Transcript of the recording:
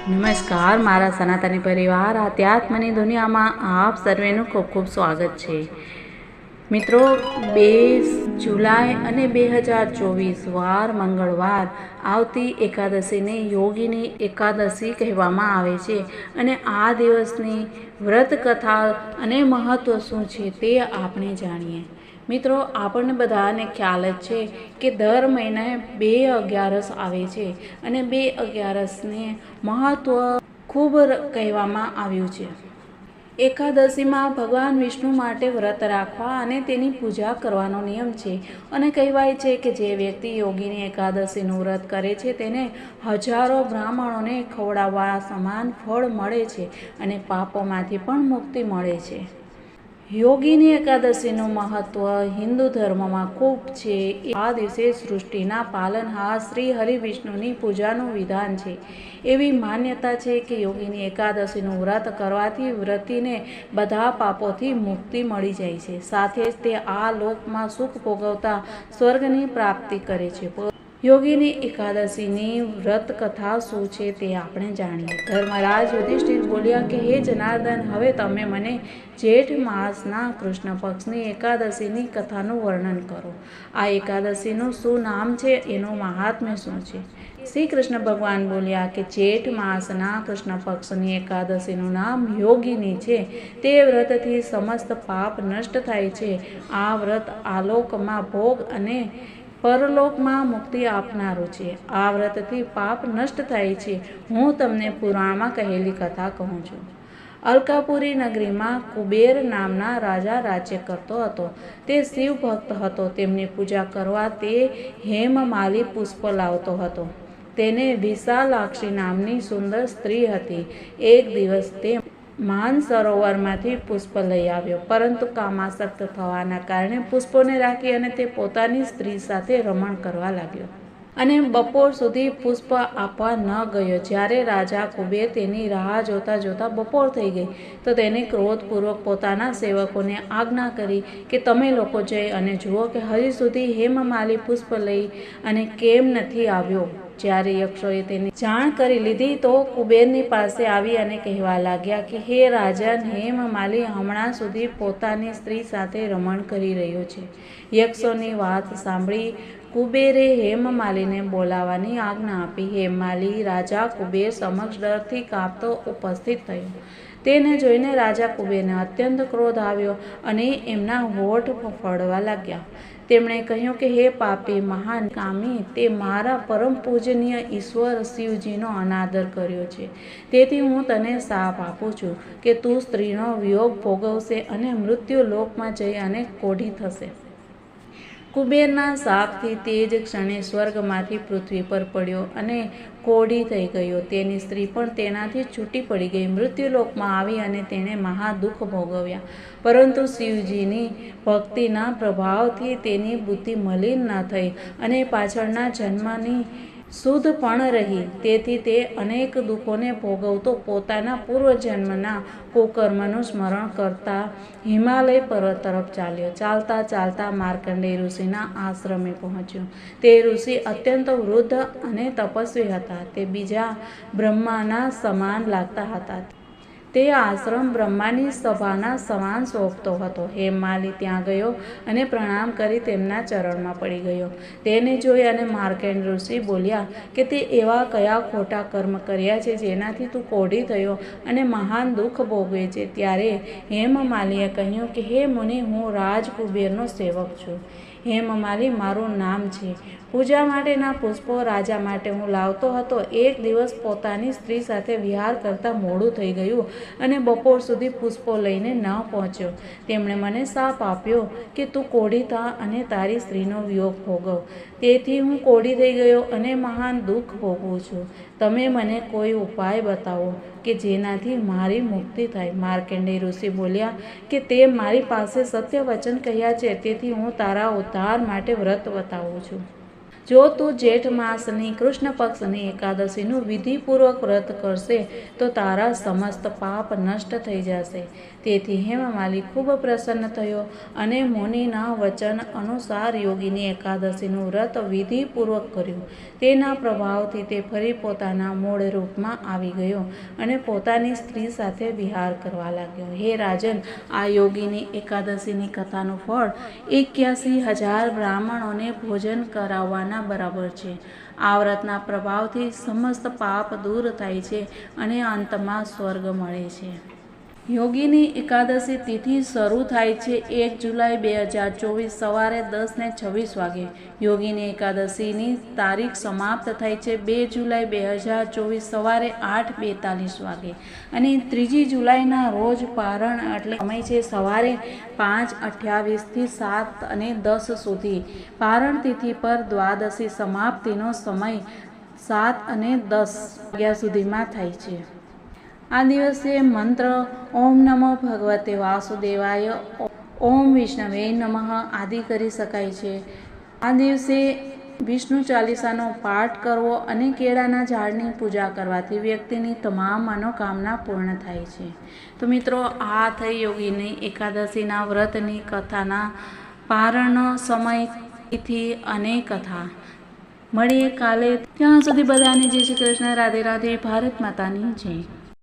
નમસ્કાર મારા સનાતની પરિવાર આધ્યાત્મની દુનિયામાં આપ સર્વેનું ખૂબ ખૂબ સ્વાગત છે મિત્રો। 2 જુલાઈ અને 2024 વાર મંગળવાર આવતી એકાદશીને યોગીની એકાદશી કહેવામાં આવે છે અને આ દિવસની વ્રત કથા અને મહત્વ શું છે તે આપણે જાણીએ। મિત્રો, આપણને બધાને ખ્યાલ જ છે કે દર મહિને 2 અગિયારસ આવે છે અને 2 અગિયારસને મહત્વ ખૂબ કહેવામાં આવ્યું છે। એકાદશીમાં ભગવાન વિષ્ણુ માટે વ્રત રાખવા અને તેની પૂજા કરવાનો નિયમ છે અને કહેવાય છે કે જે વ્યક્તિ યોગીની એકાદશીનું વ્રત કરે છે તેને હજારો બ્રાહ્મણોને ખવડાવવા સમાન ફળ મળે છે અને પાપોમાંથી પણ મુક્તિ મળે છે। યોગીની એકાદશીનું મહત્વ હિન્દુ ધર્મમાં ખૂબ છે। આ દિવસે સૃષ્ટિના પાલનહાર શ્રી હરિ વિષ્ણુની પૂજાનું વિધાન છે। એવી માન્યતા છે કે યોગીની એકાદશીનું વ્રત કરવાથી વ્રતીને બધા પાપોથી મુક્તિ મળી જાય છે, સાથે જ તે આ લોકમાં સુખ ભોગવતા સ્વર્ગની પ્રાપ્તિ કરે છે। યોગીની એકાદશીની વ્રત કથા શું છે તે આપણે જાણીએ। ધર્મરાજ યુધિષ્ઠિર બોલ્યા કે હે જનાર્દન, હવે તમે મને જેઠ માસના કૃષ્ણ પક્ષની એકાદશીની કથાનું વર્ણન કરો। આ એકાદશીનું શું નામ છે, એનું મહાત્મ્ય શું છે? શ્રી કૃષ્ણ ભગવાન બોલ્યા કે જેઠ માસના કૃષ્ણ પક્ષની એકાદશીનું નામ યોગીની છે। તે વ્રતથી સમસ્ત પાપ નષ્ટ થાય છે। આ વ્રત આલોકમાં ભોગ અને પરલોકમાં મુક્તિ આપનારું છે। આ વ્રતથી પાપ નષ્ટ થાય છે। હું તમને પુરાણમાં કહેલી કથા કહું છું। અલકાપુરી નગરીમાં કુબેર નામના રાજા રાજ્ય કરતો હતો। તે શિવ ભક્ત હતો। તેમની પૂજા કરવા તે હેમમાલી પુષ્પ લાવતો હતો। તેને વિશાલાક્ષી નામની સુંદર સ્ત્રી હતી। એક દિવસ તે માનસરોવરમાંથી પુષ્પ લઈ આવ્યો, પરંતુ કામાસક્ત થવાના કારણે પુષ્પોને રાખી અને તે પોતાની સ્ત્રી સાથે રમણ કરવા લાગ્યો અને બપોર સુધી પુષ્પ આપવા ન ગયો। જ્યારે રાજા કુબેર તેની રાહ જોતા જોતા બપોર થઈ ગઈ તો તેને ક્રોધપૂર્વક પોતાના સેવકોને આજ્ઞા કરી કે તમે લોકો જઈ અને જુઓ કે હજી સુધી હેમમાલી પુષ્પ લઈ અને કેમ નથી આવ્યો। જ્યારે યક્ષોએ તેની જાણ કરી લીધી તો કુબેરની પાસે આવી અને કહેવા લાગ્યા કે હે રાજન, હેમમાલી હમણાં સુધી પોતાની સ્ત્રી સાથે રમણ કરી રહ્યો છે। યક્ષોની વાત સાંભળી કુબેરે હેમમાલીને બોલાવવાની આજ્ઞા આપી। હેમમાલી રાજા કુબેર સમક્ષ ડરથી કાંપતો ઉપસ્થિત થયો। તેને જોઈને રાજા કુબેરને અત્યંત ક્રોધ આવ્યો અને એમના હોઠ ફફડવા લાગ્યા। તેમણે કહ્યું કે હે પાપી મહાન કામી, તે મારા પરમ પૂજનીય ઈશ્વર શિવજીનો અનાદર કર્યો છે। તેથી હું તને શાપ આપું છું કે તું સ્ત્રીનો વિયોગ ભોગવશે અને મૃત્યુ લોકમાં જઈ અને કોઢી થશે। કુબેરના શાપથી તે જ ક્ષણે સ્વર્ગમાંથી પૃથ્વી પર પડ્યો અને કોઢી થઈ ગયો। તેની સ્ત્રી પણ તેનાથી છૂટી પડી ગઈ। મૃત્યુલોકમાં આવી અને તેણે મહા દુઃખ ભોગવ્યા, પરંતુ શિવજીની ભક્તિના પ્રભાવથી તેની બુદ્ધિ મલિન ન થઈ અને પાછળના જન્મની શુદ્ધ પણ રહી। તેથી તે અનેક દુઃખોને ભોગવતો પોતાના પૂર્વજન્મના કુકર્મનું સ્મરણ કરતા હિમાલય પર્વત તરફ ચાલ્યો। ચાલતા ચાલતા માર્કંડેય ઋષિના આશ્રમે પહોંચ્યો। તે ઋષિ અત્યંત વૃદ્ધ અને તપસ્વી હતા। તે બીજા બ્રહ્માના સમાન લાગતા હતા। તે આશ્રમ બ્રહ્માની સભાના સમાન શોભતો હતો। હેમમાલી ત્યાં ગયો અને પ્રણામ કરી તેમના ચરણમાં પડી ગયો। તેને જોઈ અને માર્કંડેય ઋષિ બોલ્યા કે તે એવા કયા ખોટા કર્મ કર્યા છે જેનાથી તું કોઢી થયો અને મહાન દુઃખ ભોગવે છે? ત્યારે હેમમાલીએ કહ્યું કે હે મુનિ, હું રાજ કુબેરનો સેવક છું। હેમમાલી મારું નામ છે। પૂજા માટેના પુષ્પો રાજા માટે હું લાવતો હતો। એક દિવસ પોતાની સ્ત્રી સાથે વિહાર કરતા મોડું થઈ ગયું અને બપોર સુધી પુષ્પો લઈને ન પહોંચ્યો। તેમણે મને શાપ આપ્યો કે તું કોઢી થા અને તારી સ્ત્રીનો વિયોગ ભોગવ। તેથી હું કોઢી થઈ ગયો અને મહાન દુઃખ ભોગવું છું। તમે મને કોઈ ઉપાય બતાવો કે જેનાથી મારી મુક્તિ થાય। માર્કંડેય ઋષિ બોલ્યા કે તે મારી પાસે સત્ય વચન કહ્યા છે, તેથી હું તારા ઉદ્ધાર માટે વ્રત બતાવું છું। જો તું જેઠ માસની કૃષ્ણ પક્ષની એકાદશીનું વિધિપૂર્વક વ્રત કરશે તો તારા સમસ્ત પાપ નષ્ટ થઈ જશે. તેથી હેમમાલી ખૂબ પ્રસન્ન થયો અને મુનિના વચન અનુસાર યોગીની એકાદશીનું વ્રત વિધિપૂર્વક કર્યું. તેના પ્રભાવથી તે ફરી પોતાના મૂળ રૂપમાં આવી ગયો અને પોતાની સ્ત્રી સાથે વિહાર કરવા લાગ્યો. હે રાજન, આ યોગીની એકાદશીની કથાનું ફળ 81,000 બ્રાહ્મણોને ભોજન કરાવવાના બરાબર છે. આ વ્રતના પ્રભાવથી સમસ્ત પાપ દૂર થાય છે અને અંતમાં સ્વર્ગ મળે છે. યોગીની એકાદશી તિથિ શરૂ થાય છે 1 જુલાઈ 2024 સવારે 10:26 વાગે. યોગીની એકાદશીની તારીખ સમાપ્ત થાય છે 2 જુલાઈ 2024 સવારે 8:42 વાગે અને 3 જુલાઈના રોજ પારણ એટલે સમય છે સવારે 5:28 થી 7:10 સુધી. પારણ તિથિ પર દ્વાદશી સમાપ્તિનો સમય 7:10 વાગ્યા સુધીમાં થાય છે. આ દિવસે મંત્ર ઓમ નમો ભગવતે વાસુદેવાય, ઓમ વિષ્ણવે નમઃ આદિ કરી શકાય છે. આ દિવસે વિષ્ણુ ચાલીસાનો પાઠ કરવો અને કેળાના ઝાડની પૂજા કરવાથી વ્યક્તિની તમામ મનોકામના પૂર્ણ થાય છે. તો મિત્રો, આ થઈ યોગીની એકાદશીના વ્રતની કથાના પારણનો સમય, તિથિ અને કથા. મળીએ કાલે. ત્યાં સુધી બધાને જય શ્રી કૃષ્ણ. રાધે રાધે. ભારત માતાની જય.